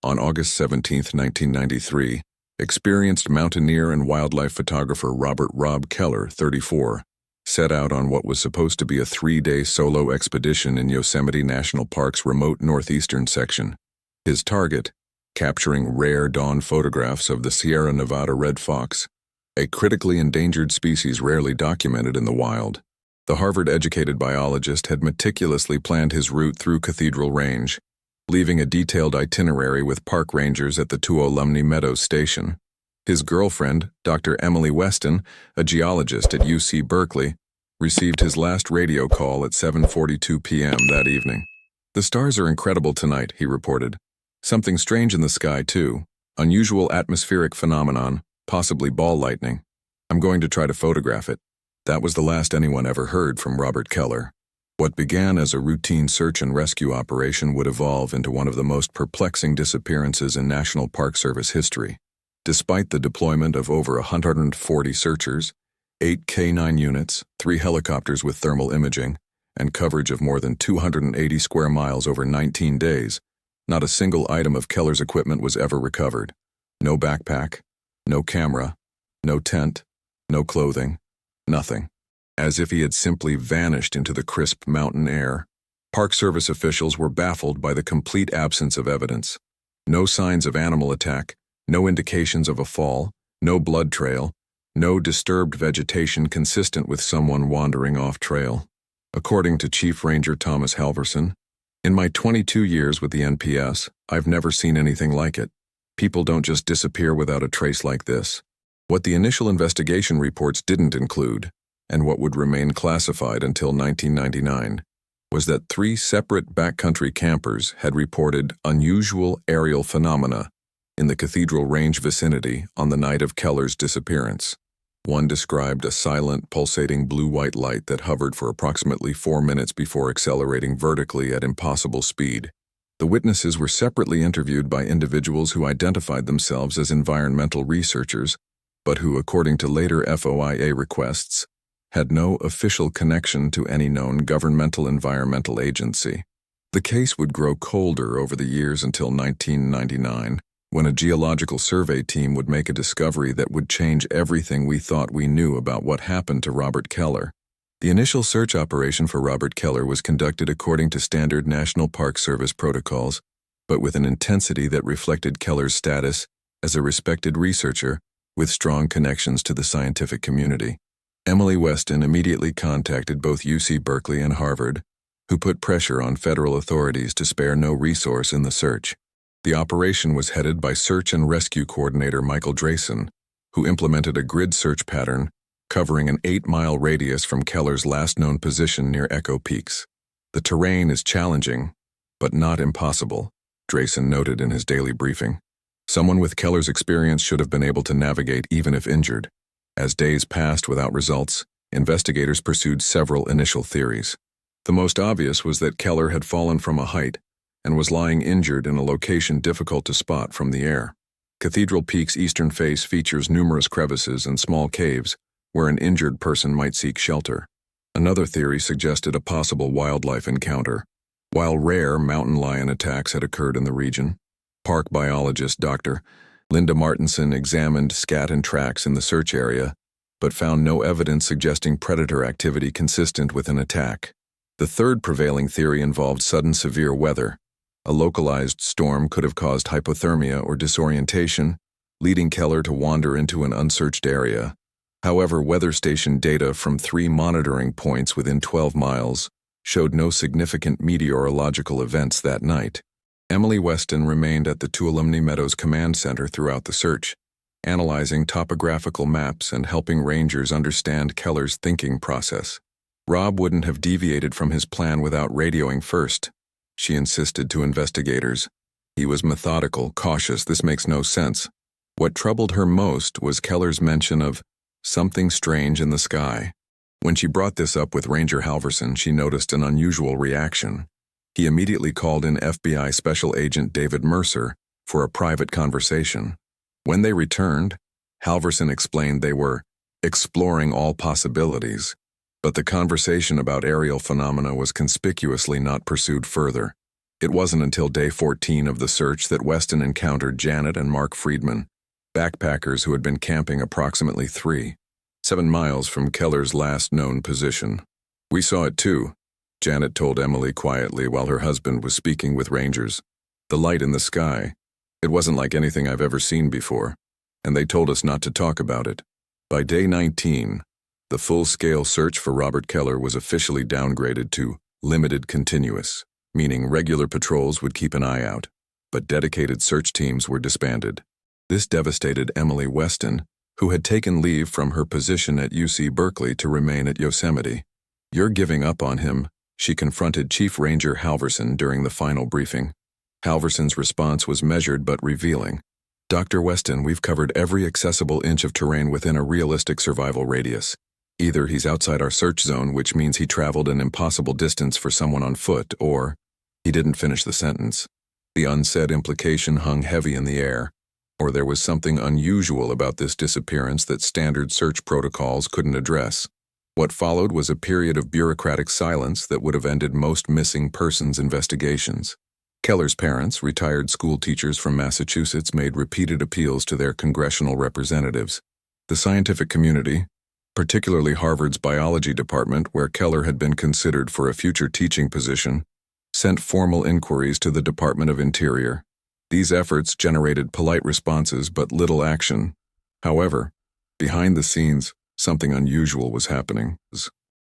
On August 17, 1993, experienced mountaineer and wildlife photographer Robert "Rob" Keller, 34, set out on what was supposed to be a 3-day solo expedition in Yosemite National Park's remote northeastern section. His target, capturing rare dawn photographs of the Sierra Nevada red fox, a critically endangered species rarely documented in the wild. The Harvard-educated biologist had meticulously planned his route through Cathedral Range, leaving a detailed itinerary with park rangers at the Tuolumne Meadows station. His girlfriend, Dr. Emily Weston, a geologist at UC Berkeley, received his last radio call at 7:42 p.m. that evening. "The stars are incredible tonight," he reported. "Something strange in the sky, too. Unusual atmospheric phenomenon, possibly ball lightning. I'm going to try to photograph it." That was the last anyone ever heard from Robert Keller. What began as a routine search and rescue operation would evolve into one of the most perplexing disappearances in National Park Service history. Despite the deployment of over 140 searchers, 8 K-9 units, 3 helicopters with thermal imaging, and coverage of more than 280 square miles over 19 days, not a single item of Keller's equipment was ever recovered. No backpack, no camera, no tent, no clothing, nothing. As if he had simply vanished into the crisp mountain air. Park Service officials were baffled by the complete absence of evidence. No signs of animal attack, no indications of a fall, no blood trail, no disturbed vegetation consistent with someone wandering off trail. According to Chief Ranger Thomas Halverson, "In my 22 years with the NPS, I've never seen anything like it. People don't just disappear without a trace like this." What the initial investigation reports didn't include, and what would remain classified until 1999, was that 3 separate backcountry campers had reported unusual aerial phenomena in the Cathedral Range vicinity on the night of Keller's disappearance. One described a silent, pulsating blue-white light that hovered for approximately 4 minutes before accelerating vertically at impossible speed. The witnesses were separately interviewed by individuals who identified themselves as environmental researchers, but who, according to later FOIA requests, had no official connection to any known governmental environmental agency. The case would grow colder over the years until 1999, when a geological survey team would make a discovery that would change everything we thought we knew about what happened to Robert Keller. The initial search operation for Robert Keller was conducted according to standard National Park Service protocols, but with an intensity that reflected Keller's status as a respected researcher with strong connections to the scientific community. Emily Weston immediately contacted both UC Berkeley and Harvard, who put pressure on federal authorities to spare no resource in the search. The operation was headed by Search and Rescue Coordinator Michael Drayson, who implemented a grid search pattern covering an 8-mile radius from Keller's last known position near Echo Peaks. "The terrain is challenging, but not impossible," Drayson noted in his daily briefing. "Someone with Keller's experience should have been able to navigate even if injured." As days passed without results, investigators pursued several initial theories. The most obvious was that Keller had fallen from a height and was lying injured in a location difficult to spot from the air. Cathedral Peak's eastern face features numerous crevices and small caves where an injured person might seek shelter. Another theory suggested a possible wildlife encounter. While rare mountain lion attacks had occurred in the region, park biologist Dr. Linda Martinson examined scat and tracks in the search area, but found no evidence suggesting predator activity consistent with an attack. The third prevailing theory involved sudden severe weather. A localized storm could have caused hypothermia or disorientation, leading Keller to wander into an unsearched area. However, weather station data from 3 monitoring points within 12 miles showed no significant meteorological events that night. Emily Weston remained at the Tuolumne Meadows Command Center throughout the search, analyzing topographical maps and helping rangers understand Keller's thinking process. Rob wouldn't have deviated from his plan without radioing first, she insisted to investigators. He was methodical, cautious. "This makes no sense." What troubled her most was Keller's mention of something strange in the sky. When she brought this up with Ranger Halverson, she noticed an unusual reaction. He immediately called in FBI Special Agent David Mercer for a private conversation. When they returned, Halverson explained they were exploring all possibilities, but the conversation about aerial phenomena was conspicuously not pursued further. It wasn't until day 14 of the search that Weston encountered Janet and Mark Friedman, backpackers who had been camping approximately 7 miles from Keller's last known position. "We saw it too," Janet told Emily quietly while her husband was speaking with rangers. "The light in the sky. It wasn't like anything I've ever seen before, and they told us not to talk about it." By day 19, the full-scale search for Robert Keller was officially downgraded to limited continuous, meaning regular patrols would keep an eye out, but dedicated search teams were disbanded. This devastated Emily Weston, who had taken leave from her position at UC Berkeley to remain at Yosemite. "You're giving up on him," she confronted Chief Ranger Halverson during the final briefing. Halverson's response was measured but revealing. "Dr. Weston, we've covered every accessible inch of terrain within a realistic survival radius. Either he's outside our search zone, which means he traveled an impossible distance for someone on foot, or—" He didn't finish the sentence. The unsaid implication hung heavy in the air. Or there was something unusual about this disappearance that standard search protocols couldn't address. What followed was a period of bureaucratic silence that would have ended most missing persons investigations. Keller's parents, retired school teachers from Massachusetts, made repeated appeals to their congressional representatives. The scientific community, particularly Harvard's biology department, where Keller had been considered for a future teaching position, sent formal inquiries to the Department of Interior. These efforts generated polite responses but little action. However, behind the scenes, something unusual was happening.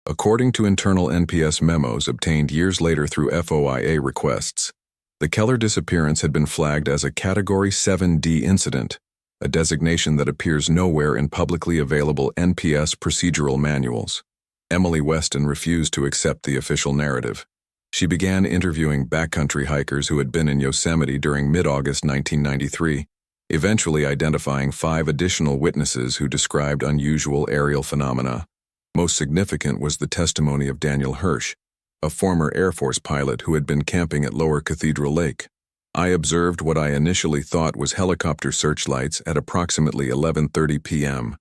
According to internal NPS memos obtained years later through FOIA requests, the Keller disappearance had been flagged as a Category 7D incident, a designation that appears nowhere in publicly available NPS procedural manuals. Emily Weston refused to accept the official narrative. She began interviewing backcountry hikers who had been in Yosemite during mid-August 1993, eventually identifying 5 additional witnesses who described unusual aerial phenomena. Most significant was the testimony of Daniel Hirsch, a former Air Force pilot who had been camping at Lower Cathedral Lake. "I observed what I initially thought was helicopter searchlights at approximately 11:30 p.m.,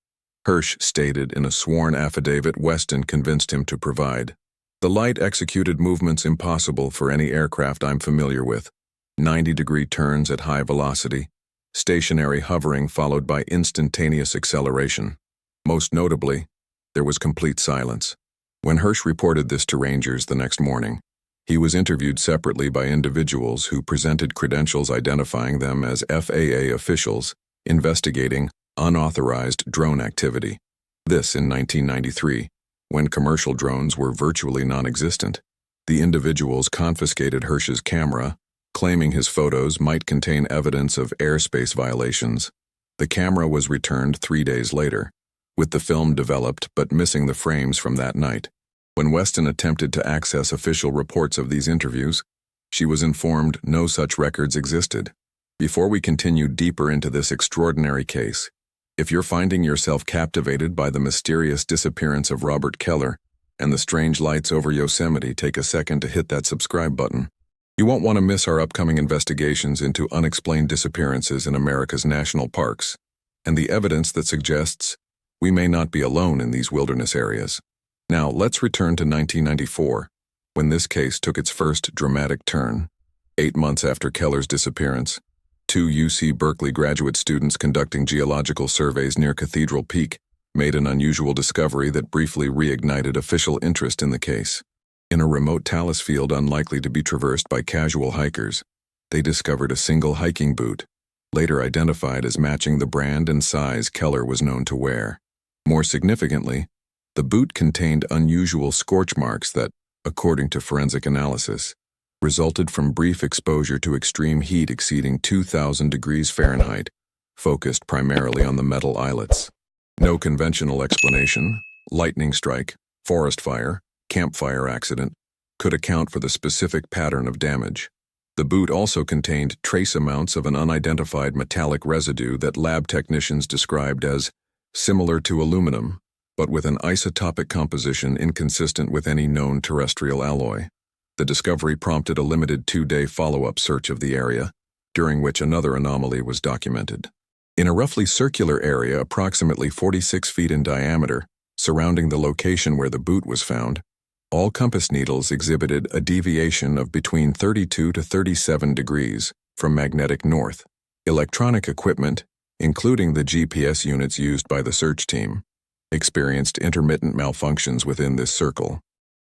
Hirsch stated in a sworn affidavit Weston convinced him to provide. "The light executed movements impossible for any aircraft I'm familiar with. 90-degree turns at high velocity, stationary hovering followed by instantaneous acceleration. Most notably, there was complete silence." When Hirsch reported this to Rangers the next morning, he was interviewed separately by individuals who presented credentials identifying them as FAA officials investigating unauthorized drone activity. This in 1993. When commercial drones were virtually non-existent. The individuals confiscated Hirsch's camera, claiming his photos might contain evidence of airspace violations. The camera was returned 3 days later, with the film developed but missing the frames from that night. When Weston attempted to access official reports of these interviews, she was informed no such records existed. Before we continue deeper into this extraordinary case, if you're finding yourself captivated by the mysterious disappearance of Robert Keller and the strange lights over Yosemite, take a second to hit that subscribe button. You won't want to miss our upcoming investigations into unexplained disappearances in America's national parks, and the evidence that suggests we may not be alone in these wilderness areas. Now, let's return to 1994, when this case took its first dramatic turn. 8 months after Keller's disappearance, 2 UC Berkeley graduate students conducting geological surveys near Cathedral Peak made an unusual discovery that briefly reignited official interest in the case. In a remote talus field unlikely to be traversed by casual hikers, they discovered a single hiking boot, later identified as matching the brand and size Keller was known to wear. More significantly, the boot contained unusual scorch marks that, according to forensic analysis, resulted from brief exposure to extreme heat exceeding 2,000 degrees Fahrenheit, focused primarily on the metal eyelets. No conventional explanation, lightning strike, forest fire, campfire accident, could account for the specific pattern of damage. The boot also contained trace amounts of an unidentified metallic residue that lab technicians described as similar to aluminum, but with an isotopic composition inconsistent with any known terrestrial alloy. The discovery prompted a limited 2-day follow-up search of the area, during which another anomaly was documented. In a roughly circular area approximately 46 feet in diameter, surrounding the location where the boot was found, All compass needles exhibited a deviation of between 32 to 37 degrees from magnetic north. Electronic equipment, including the GPS units used by the search team, experienced intermittent malfunctions within this circle.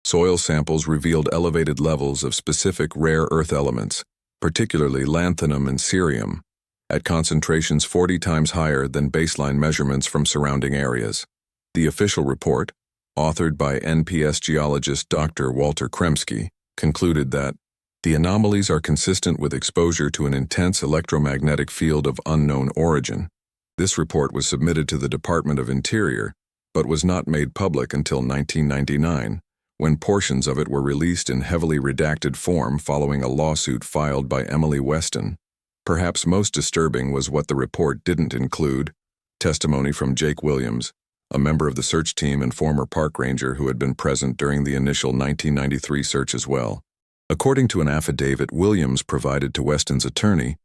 Soil samples revealed elevated levels of specific rare earth elements, particularly lanthanum and cerium, at concentrations 40 times higher than baseline measurements from surrounding areas. The official report, authored by NPS geologist Dr. Walter Kremski, concluded that the anomalies are consistent with exposure to an intense electromagnetic field of unknown origin. This report was submitted to the Department of Interior, but was not made public until 1999, when portions of it were released in heavily redacted form following a lawsuit filed by Emily Weston. Perhaps most disturbing was what the report didn't include: testimony from Jake Williams, a member of the search team and former park ranger who had been present during the initial 1993 search as well. According to an affidavit Williams provided to Weston's attorney,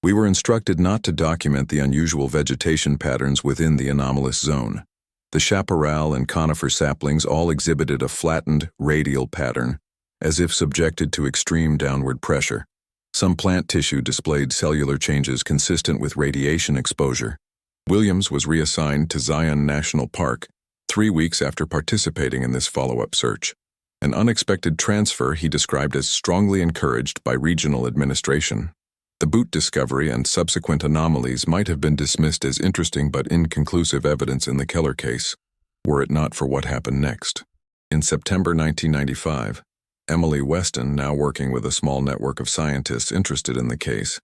"We were instructed not to document the unusual vegetation patterns within the anomalous zone. The chaparral and conifer saplings all exhibited a flattened, radial pattern, as if subjected to extreme downward pressure. Some plant tissue displayed cellular changes consistent with radiation exposure." Williams was reassigned to Zion National Park 3 weeks after participating in this follow-up search, an unexpected transfer he described as strongly encouraged by regional administration. The boot discovery and subsequent anomalies might have been dismissed as interesting but inconclusive evidence in the Keller case, were it not for what happened next. In September 1995, Emily Weston, now working with a small network of scientists interested in the case,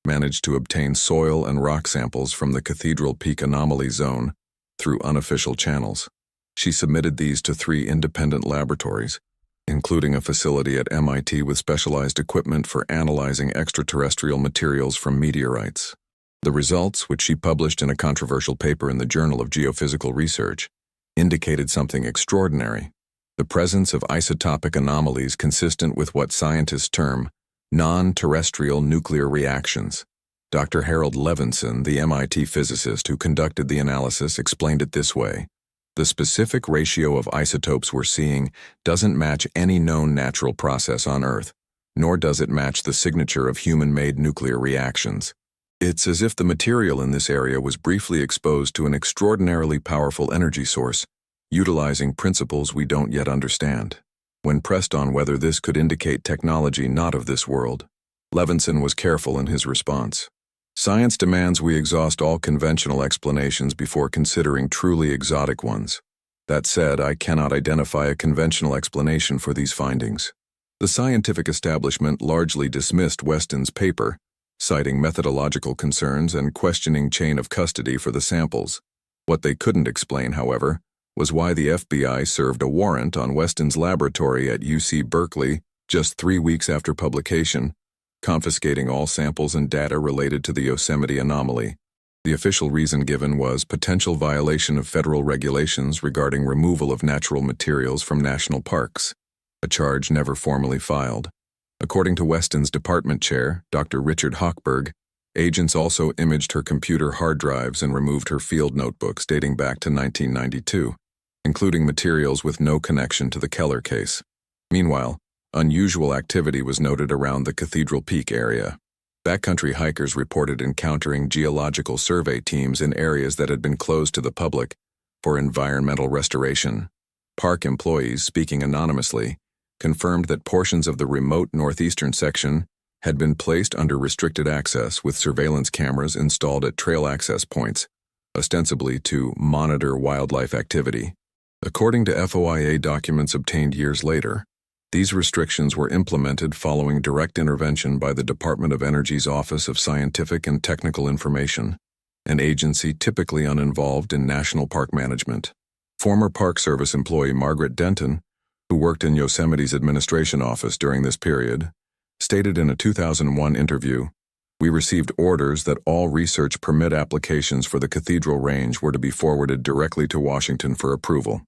managed to obtain soil and rock samples from the Cathedral Peak Anomaly Zone through unofficial channels. She submitted these to 3 independent laboratories, including a facility at MIT with specialized equipment for analyzing extraterrestrial materials from meteorites. The results, which she published in a controversial paper in the Journal of Geophysical Research, indicated something extraordinary: the presence of isotopic anomalies consistent with what scientists term non-terrestrial nuclear reactions. Dr. Harold Levinson, the MIT physicist who conducted the analysis, explained it this way: "The specific ratio of isotopes we're seeing doesn't match any known natural process on Earth, nor does it match the signature of human-made nuclear reactions. It's as if the material in this area was briefly exposed to an extraordinarily powerful energy source, utilizing principles we don't yet understand." When pressed on whether this could indicate technology not of this world, Levinson was careful in his response. "Science demands we exhaust all conventional explanations before considering truly exotic ones. That said, I cannot identify a conventional explanation for these findings." The scientific establishment largely dismissed Weston's paper, citing methodological concerns and questioning chain of custody for the samples. What they couldn't explain, however, was why the FBI served a warrant on Weston's laboratory at UC Berkeley just 3 weeks after publication, confiscating all samples and data related to the Yosemite anomaly. The official reason given was potential violation of federal regulations regarding removal of natural materials from national parks, a charge never formally filed. According to Weston's department chair, Dr. Richard Hochberg, agents also imaged her computer hard drives and removed her field notebooks dating back to 1992. Including materials with no connection to the Keller case. Meanwhile, unusual activity was noted around the Cathedral Peak area. Backcountry hikers reported encountering geological survey teams in areas that had been closed to the public for environmental restoration. Park employees, speaking anonymously, confirmed that portions of the remote northeastern section had been placed under restricted access with surveillance cameras installed at trail access points, ostensibly to monitor wildlife activity. According to FOIA documents obtained years later, these restrictions were implemented following direct intervention by the Department of Energy's Office of Scientific and Technical Information, an agency typically uninvolved in national park management. Former Park Service employee Margaret Denton, who worked in Yosemite's administration office during this period, stated in a 2001 interview, "We received orders that all research permit applications for the Cathedral Range were to be forwarded directly to Washington for approval,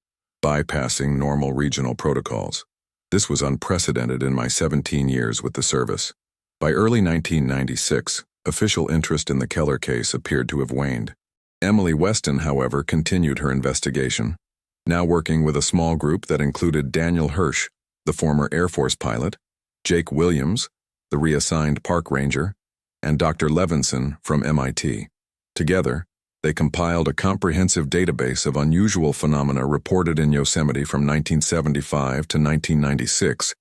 bypassing normal regional protocols. This was unprecedented in my 17 years with the service." By early 1996, official interest in the Keller case appeared to have waned. Emily Weston, however, continued her investigation, now working with a small group that included Daniel Hirsch, the former Air Force pilot, Jake Williams, the reassigned park ranger, and Dr. Levinson from MIT. Together, they compiled a comprehensive database of unusual phenomena reported in Yosemite from 1975 to 1996,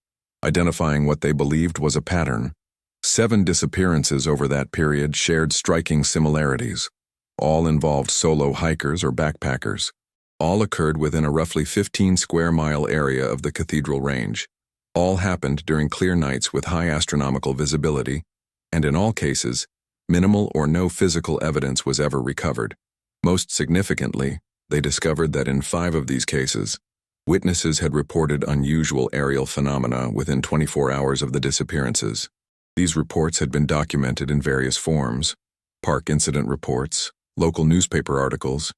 identifying what they believed was a pattern. 7 disappearances over that period shared striking similarities. All involved solo hikers or backpackers. All occurred within a roughly 15-square-mile area of the Cathedral Range. All happened during clear nights with high astronomical visibility, and in all cases, minimal or no physical evidence was ever recovered. Most significantly, they discovered that in 5 of these cases, witnesses had reported unusual aerial phenomena within 24 hours of the disappearances. These reports had been documented in various forms: park incident reports, local newspaper articles,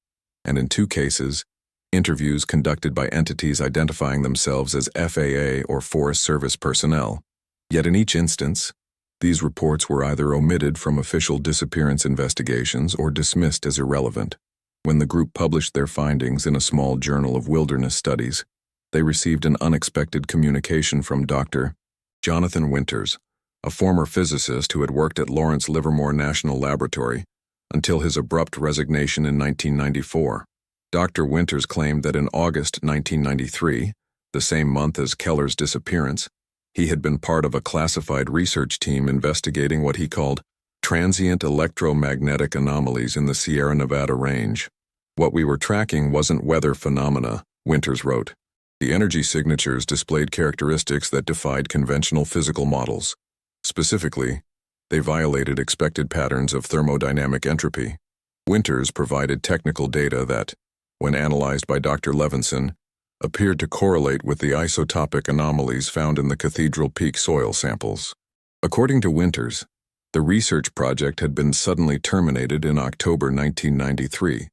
and in 2 cases, interviews conducted by entities identifying themselves as FAA or Forest Service personnel. Yet in each instance, these reports were either omitted from official disappearance investigations or dismissed as irrelevant. When the group published their findings in a small journal of wilderness studies, they received an unexpected communication from Dr. Jonathan Winters, a former physicist who had worked at Lawrence Livermore National Laboratory until his abrupt resignation in 1994. Dr. Winters claimed that in August 1993, the same month as Keller's disappearance, he had been part of a classified research team investigating what he called transient electromagnetic anomalies in the Sierra Nevada range. What we were tracking wasn't weather phenomena, Winters wrote. The energy signatures displayed characteristics that defied conventional physical models. Specifically, they violated expected patterns of thermodynamic entropy. Winters provided technical data that, when analyzed by Dr. Levinson, appeared to correlate with the isotopic anomalies found in the Cathedral Peak soil samples. According to Winters, the research project had been suddenly terminated in October 1993,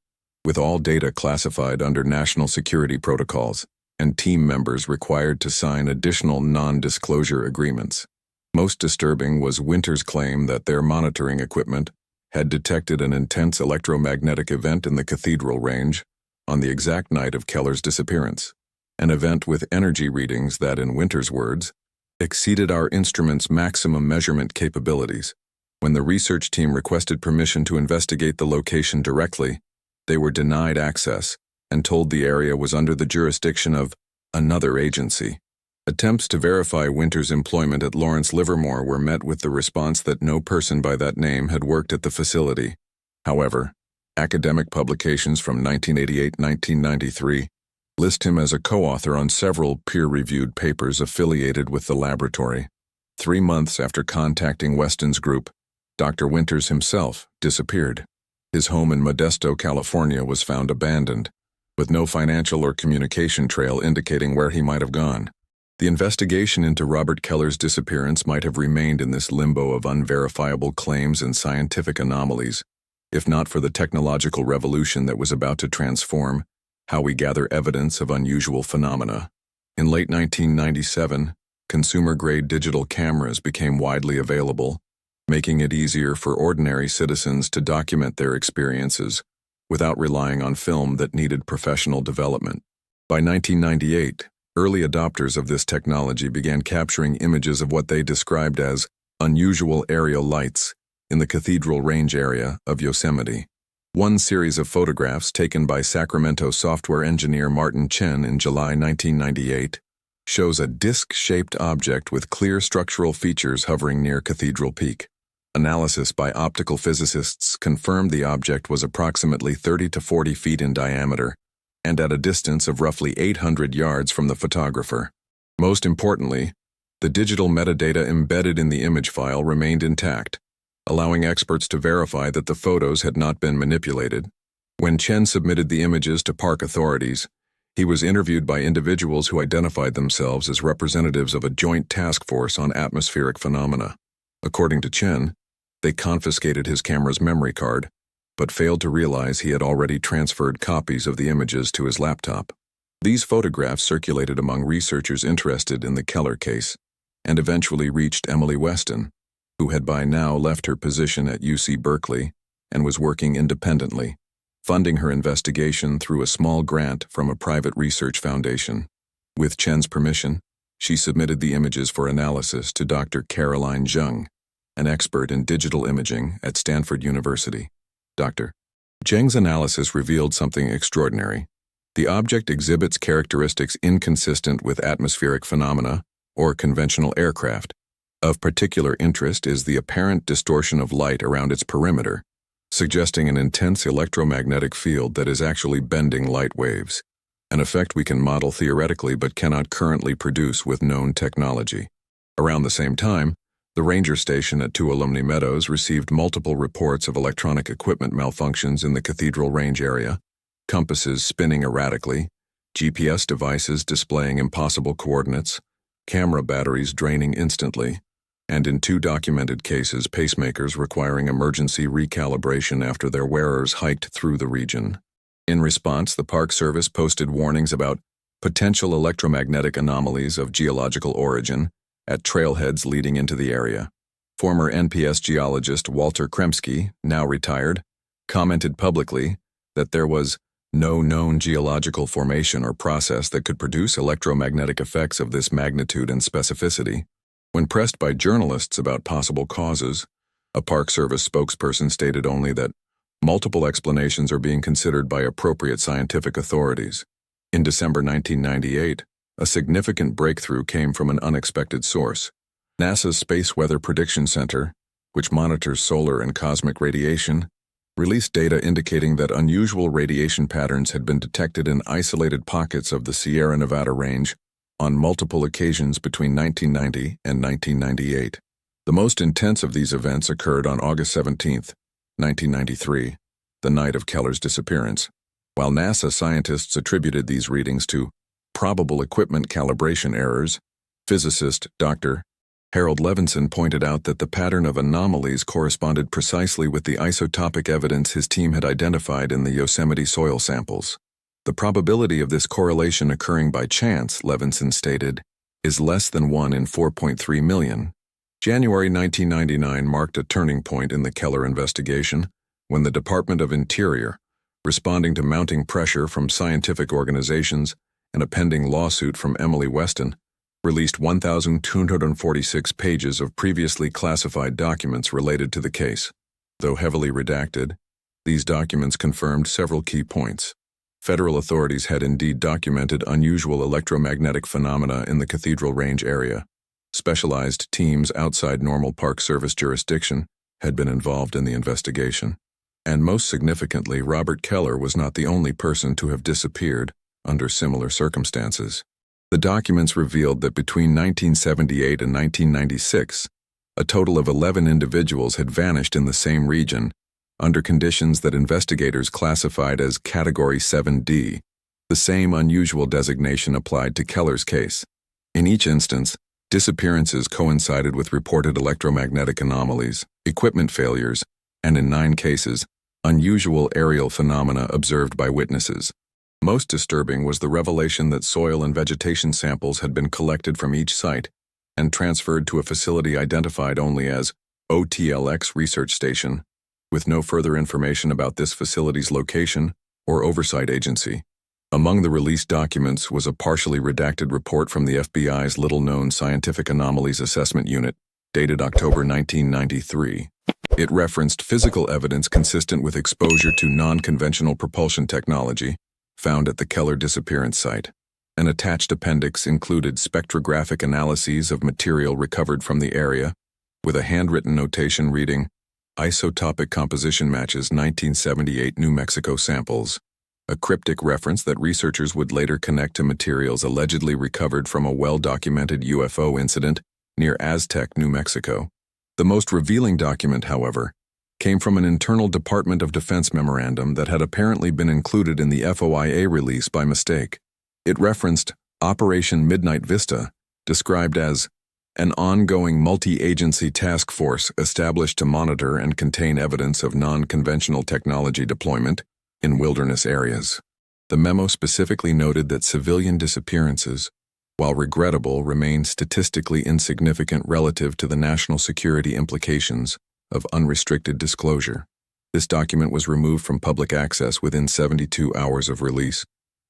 with all data classified under national security protocols, and team members required to sign additional non-disclosure agreements. Most disturbing was Winters' claim that their monitoring equipment had detected an intense electromagnetic event in the Cathedral Range on the exact night of Keller's disappearance, an event with energy readings that, in Winters' words, exceeded our instrument's maximum measurement capabilities. When the research team requested permission to investigate the location directly, they were denied access and told the area was under the jurisdiction of another agency. Attempts to verify Winters' employment at Lawrence Livermore were met with the response that no person by that name had worked at the facility. However, academic publications from 1988-1993 list him as a co-author on several peer-reviewed papers affiliated with the laboratory. 3 months after contacting Weston's group, Dr. Winters himself disappeared. His home in Modesto, California was found abandoned, with no financial or communication trail indicating where he might have gone. The investigation into Robert Keller's disappearance might have remained in this limbo of unverifiable claims and scientific anomalies, if not for the technological revolution that was about to transform how we gather evidence of unusual phenomena. In late 1997, consumer-grade digital cameras became widely available, making it easier for ordinary citizens to document their experiences without relying on film that needed professional development. By 1998, early adopters of this technology began capturing images of what they described as unusual aerial lights in the Cathedral Range area of Yosemite. One series of photographs taken by Sacramento software engineer Martin Chen in July 1998 shows a disc-shaped object with clear structural features hovering near Cathedral Peak. Analysis by optical physicists confirmed the object was approximately 30 to 40 feet in diameter and at a distance of roughly 800 yards from the photographer. Most importantly, the digital metadata embedded in the image file remained intact, allowing experts to verify that the photos had not been manipulated. When Chen submitted the images to park authorities, he was interviewed by individuals who identified themselves as representatives of a joint task force on atmospheric phenomena. According to Chen, they confiscated his camera's memory card, but failed to realize he had already transferred copies of the images to his laptop. These photographs circulated among researchers interested in the Keller case, and eventually reached Emily Weston, who had by now left her position at UC Berkeley and was working independently, funding her investigation through a small grant from a private research foundation. With Chen's permission, She submitted the images for analysis to Dr. Caroline Zheng, an expert in digital imaging at Stanford University. Dr. Zheng's analysis revealed something extraordinary. The object exhibits characteristics inconsistent with atmospheric phenomena or conventional aircraft. Of particular interest is the apparent distortion of light around its perimeter, suggesting an intense electromagnetic field that is actually bending light waves, an effect we can model theoretically but cannot currently produce with known technology. Around the same time, the ranger station at Tuolumne Meadows received multiple reports of electronic equipment malfunctions in the Cathedral Range area, compasses spinning erratically, GPS devices displaying impossible coordinates, camera batteries draining instantly, and in 2 documented cases, pacemakers requiring emergency recalibration after their wearers hiked through the region. In response, the Park Service posted warnings about potential electromagnetic anomalies of geological origin at trailheads leading into the area. Former NPS geologist Walter Kremski, now retired, commented publicly that there was no known geological formation or process that could produce electromagnetic effects of this magnitude and specificity. When pressed by journalists about possible causes, a Park Service spokesperson stated only that multiple explanations are being considered by appropriate scientific authorities. In December 1998, a significant breakthrough came from an unexpected source. NASA's Space Weather Prediction Center, which monitors solar and cosmic radiation, released data indicating that unusual radiation patterns had been detected in isolated pockets of the Sierra Nevada range on multiple occasions between 1990 and 1998. The most intense of these events occurred on August 17, 1993, the night of Keller's disappearance. While NASA scientists attributed these readings to probable equipment calibration errors, physicist Dr. Harold Levinson pointed out that the pattern of anomalies corresponded precisely with the isotopic evidence his team had identified in the Yosemite soil samples. The probability of this correlation occurring by chance, Levinson stated, is less than 1 in 4.3 million. January 1999 marked a turning point in the Keller investigation when the Department of Interior, responding to mounting pressure from scientific organizations and a pending lawsuit from Emily Weston, released 1,246 pages of previously classified documents related to the case. Though heavily redacted, these documents confirmed several key points. Federal authorities had indeed documented unusual electromagnetic phenomena in the Cathedral Range area. Specialized teams outside normal Park Service jurisdiction had been involved in the investigation. And most significantly, Robert Keller was not the only person to have disappeared under similar circumstances. The documents revealed that between 1978 and 1996, a total of 11 individuals had vanished in the same region, under conditions that investigators classified as Category 7D, the same unusual designation applied to Keller's case. In each instance, disappearances coincided with reported electromagnetic anomalies, equipment failures, and in 9 cases, unusual aerial phenomena observed by witnesses. Most disturbing was the revelation that soil and vegetation samples had been collected from each site and transferred to a facility identified only as OTLX Research Station, with no further information about this facility's location or oversight agency. Among the released documents was a partially redacted report from the FBI's little-known Scientific Anomalies Assessment Unit, dated October 1993. It referenced physical evidence consistent with exposure to non-conventional propulsion technology found at the Keller disappearance site. An attached appendix included spectrographic analyses of material recovered from the area, with a handwritten notation reading, "Isotopic composition matches 1978 New Mexico samples," a cryptic reference that researchers would later connect to materials allegedly recovered from a well-documented UFO incident near Aztec, New Mexico. The most revealing document, however, came from an internal Department of Defense memorandum that had apparently been included in the FOIA release by mistake. It referenced Operation Midnight Vista, described as an ongoing multi-agency task force established to monitor and contain evidence of non-conventional technology deployment in wilderness areas. The memo specifically noted that civilian disappearances, while regrettable, remain statistically insignificant relative to the national security implications of unrestricted disclosure. This document was removed from public access within 72 hours of release,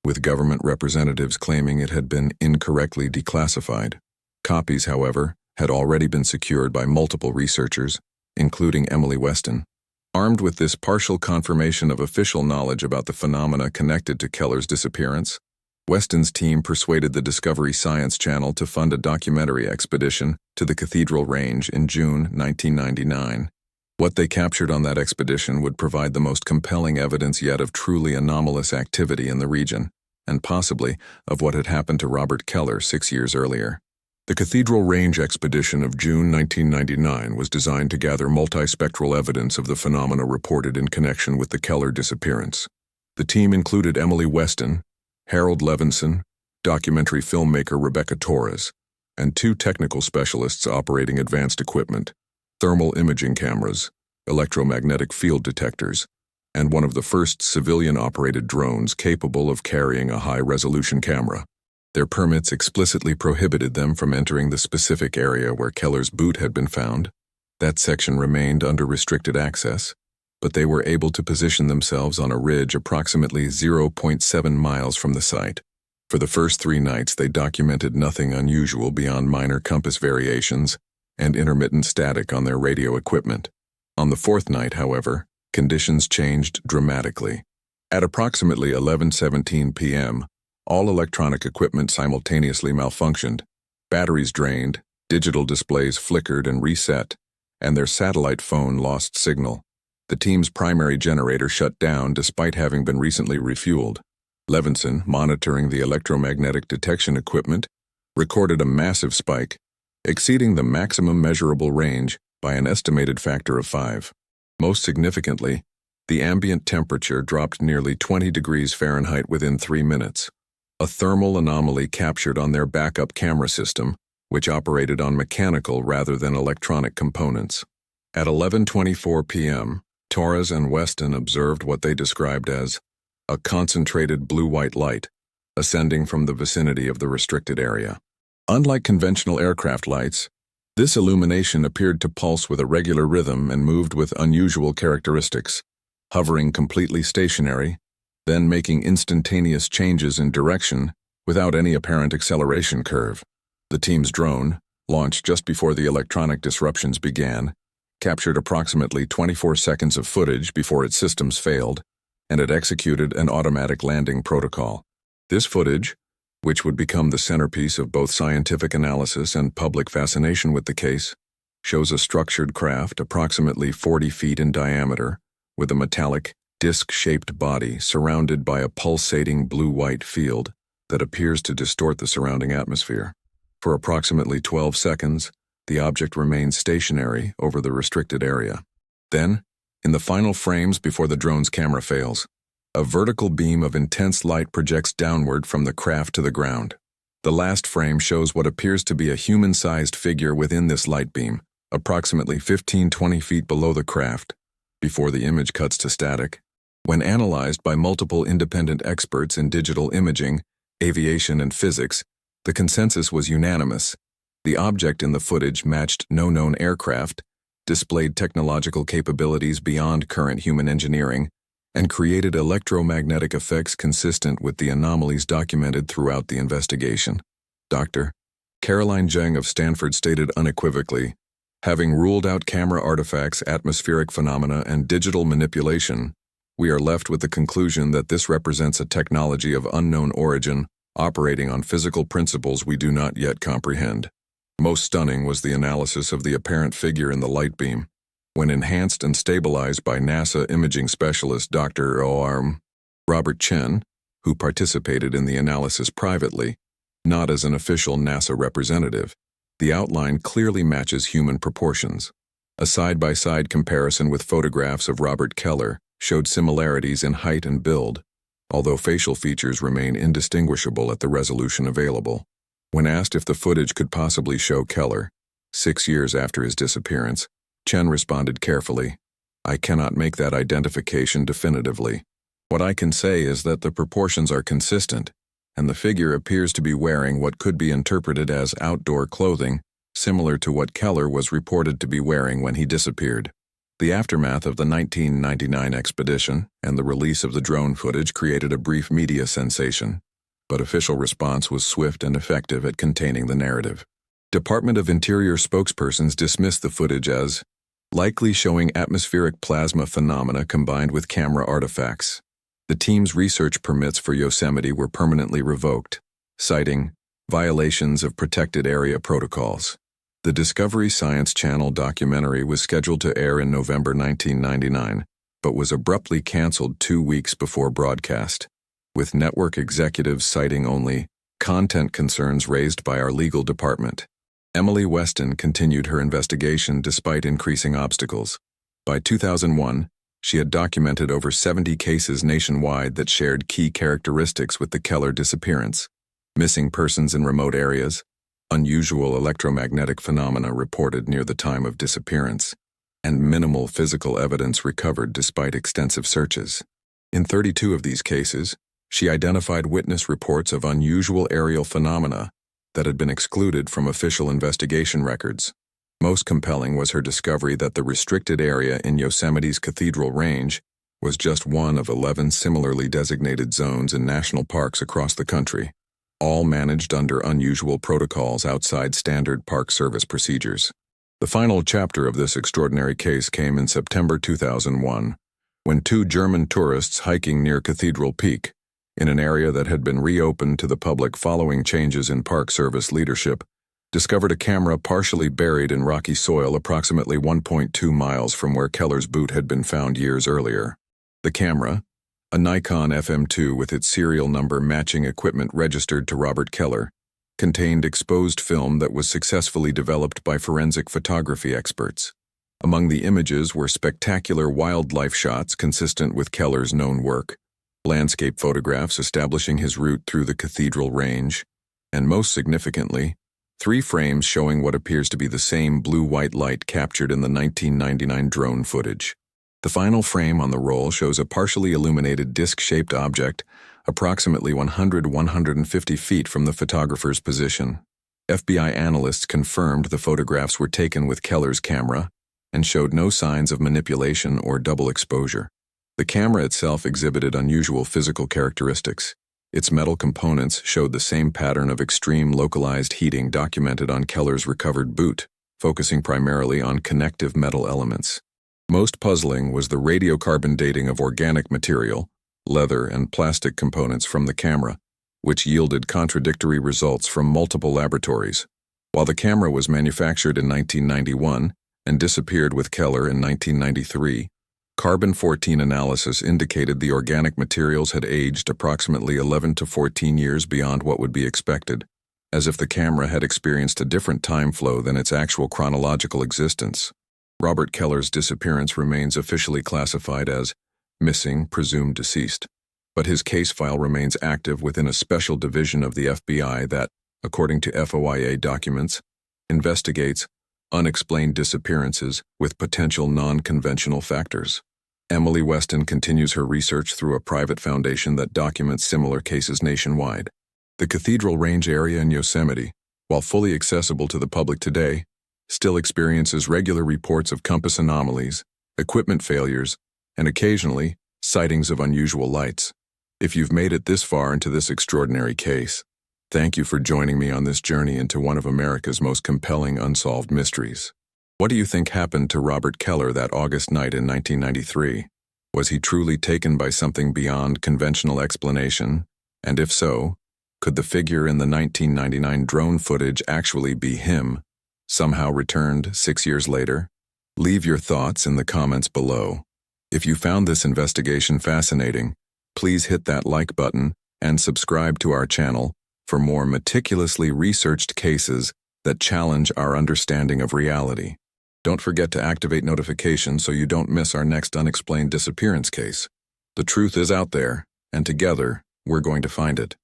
with government representatives claiming it had been incorrectly declassified. Copies, however, had already been secured by multiple researchers, including Emily Weston. Armed with this partial confirmation of official knowledge about the phenomena connected to Keller's disappearance, Weston's team persuaded the Discovery Science Channel to fund a documentary expedition to the Cathedral Range in June 1999. What they captured on that expedition would provide the most compelling evidence yet of truly anomalous activity in the region, and possibly of what had happened to Robert Keller 6 years earlier. The Cathedral Range expedition of June 1999 was designed to gather multispectral evidence of the phenomena reported in connection with the Keller disappearance. The team included Emily Weston, Harold Levinson, documentary filmmaker Rebecca Torres, and 2 technical specialists operating advanced equipment, thermal imaging cameras, electromagnetic field detectors, and one of the first civilian-operated drones capable of carrying a high-resolution camera. Their permits explicitly prohibited them from entering the specific area where Keller's boot had been found. That section remained under restricted access, but they were able to position themselves on a ridge approximately 0.7 miles from the site. For the first 3 nights, they documented nothing unusual beyond minor compass variations and intermittent static on their radio equipment. On the 4th night, however, conditions changed dramatically. At approximately 11:17 p.m., all electronic equipment simultaneously malfunctioned, batteries drained, digital displays flickered and reset, and their satellite phone lost signal. The team's primary generator shut down despite having been recently refueled. Levinson, monitoring the electromagnetic detection equipment, recorded a massive spike, exceeding the maximum measurable range by an estimated factor of 5. Most significantly, the ambient temperature dropped nearly 20 degrees Fahrenheit within 3 minutes. A thermal anomaly captured on their backup camera system, which operated on mechanical rather than electronic components. At 11:24 p.m., Torres and Weston observed what they described as a concentrated blue-white light ascending from the vicinity of the restricted area. Unlike conventional aircraft lights, this illumination appeared to pulse with a regular rhythm and moved with unusual characteristics, hovering completely stationary, then making instantaneous changes in direction without any apparent acceleration curve. The team's drone, launched just before the electronic disruptions began, captured approximately 24 seconds of footage before its systems failed, and it executed an automatic landing protocol. This footage, which would become the centerpiece of both scientific analysis and public fascination with the case, shows a structured craft approximately 40 feet in diameter, with a metallic, disc-shaped body surrounded by a pulsating blue-white field that appears to distort the surrounding atmosphere. For approximately 12 seconds, the object remains stationary over the restricted area. Then, in the final frames before the drone's camera fails, a vertical beam of intense light projects downward from the craft to the ground. The last frame shows what appears to be a human-sized figure within this light beam, approximately 15-20 feet below the craft, before the image cuts to static. When analyzed by multiple independent experts in digital imaging, aviation, and physics, the consensus was unanimous. The object in the footage matched no known aircraft, displayed technological capabilities beyond current human engineering, and created electromagnetic effects consistent with the anomalies documented throughout the investigation. Dr. Caroline Zheng of Stanford stated unequivocally, "Having ruled out camera artifacts, atmospheric phenomena, and digital manipulation, we are left with the conclusion that this represents a technology of unknown origin, operating on physical principles we do not yet comprehend." Most stunning was the analysis of the apparent figure in the light beam. When enhanced and stabilized by NASA imaging specialist Dr. Robert Chen, who participated in the analysis privately, not as an official NASA representative, the outline clearly matches human proportions. A side-by-side comparison with photographs of Robert Keller showed similarities in height and build, although facial features remain indistinguishable at the resolution available. When asked if the footage could possibly show Keller, 6 years after his disappearance, Chen responded carefully, "I cannot make that identification definitively. What I can say is that the proportions are consistent, and the figure appears to be wearing what could be interpreted as outdoor clothing, similar to what Keller was reported to be wearing when he disappeared." The aftermath of the 1999 expedition and the release of the drone footage created a brief media sensation, but official response was swift and effective at containing the narrative. Department of Interior spokespersons dismissed the footage as likely showing atmospheric plasma phenomena combined with camera artifacts. The team's research permits for Yosemite were permanently revoked, citing violations of protected area protocols. The Discovery Science Channel documentary was scheduled to air in November 1999, but was abruptly canceled 2 weeks before broadcast, with network executives citing only content concerns raised by our legal department. Emily Weston continued her investigation despite increasing obstacles. By 2001, she had documented over 70 cases nationwide that shared key characteristics with the Keller disappearance: missing persons in remote areas, unusual electromagnetic phenomena reported near the time of disappearance, and minimal physical evidence recovered despite extensive searches. In 32 of these cases, she identified witness reports of unusual aerial phenomena that had been excluded from official investigation records. Most compelling was her discovery that the restricted area in Yosemite's Cathedral Range was just one of 11 similarly designated zones in national parks across the country, all managed under unusual protocols outside standard Park Service procedures. The final chapter of this extraordinary case came in September 2001, when 2 German tourists hiking near Cathedral Peak, in an area that had been reopened to the public following changes in Park Service leadership, discovered a camera partially buried in rocky soil approximately 1.2 miles from where Keller's boot had been found years earlier. The camera, a Nikon FM2 with its serial number matching equipment registered to Robert Keller, contained exposed film that was successfully developed by forensic photography experts. Among the images were spectacular wildlife shots consistent with Keller's known work, landscape photographs establishing his route through the Cathedral Range, and most significantly, 3 frames showing what appears to be the same blue-white light captured in the 1999 drone footage. The final frame on the roll shows a partially illuminated disc-shaped object approximately 100–150 feet from the photographer's position. FBI analysts confirmed the photographs were taken with Keller's camera and showed no signs of manipulation or double exposure. The camera itself exhibited unusual physical characteristics. Its metal components showed the same pattern of extreme localized heating documented on Keller's recovered boot, focusing primarily on connective metal elements. Most puzzling was the radiocarbon dating of organic material, leather and plastic components from the camera, which yielded contradictory results from multiple laboratories. While the camera was manufactured in 1991 and disappeared with Keller in 1993, carbon-14 analysis indicated the organic materials had aged approximately 11 to 14 years beyond what would be expected, as if the camera had experienced a different time flow than its actual chronological existence. Robert Keller's disappearance remains officially classified as missing, presumed deceased, but his case file remains active within a special division of the FBI that, according to FOIA documents, investigates unexplained disappearances with potential non-conventional factors. Emily Weston continues her research through a private foundation that documents similar cases nationwide. The Cathedral Range area in Yosemite, while fully accessible to the public today, still experiences regular reports of compass anomalies, equipment failures, and occasionally, sightings of unusual lights. If you've made it this far into this extraordinary case, thank you for joining me on this journey into one of America's most compelling unsolved mysteries. What do you think happened to Robert Keller that August night in 1993? Was he truly taken by something beyond conventional explanation? And if so, could the figure in the 1999 drone footage actually be him, somehow returned 6 years later? Leave your thoughts in the comments below. If you found this investigation fascinating, please hit that like button and subscribe to our channel for more meticulously researched cases that challenge our understanding of reality. Don't forget to activate notifications so you don't miss our next unexplained disappearance case. The truth is out there, and together, we're going to find it.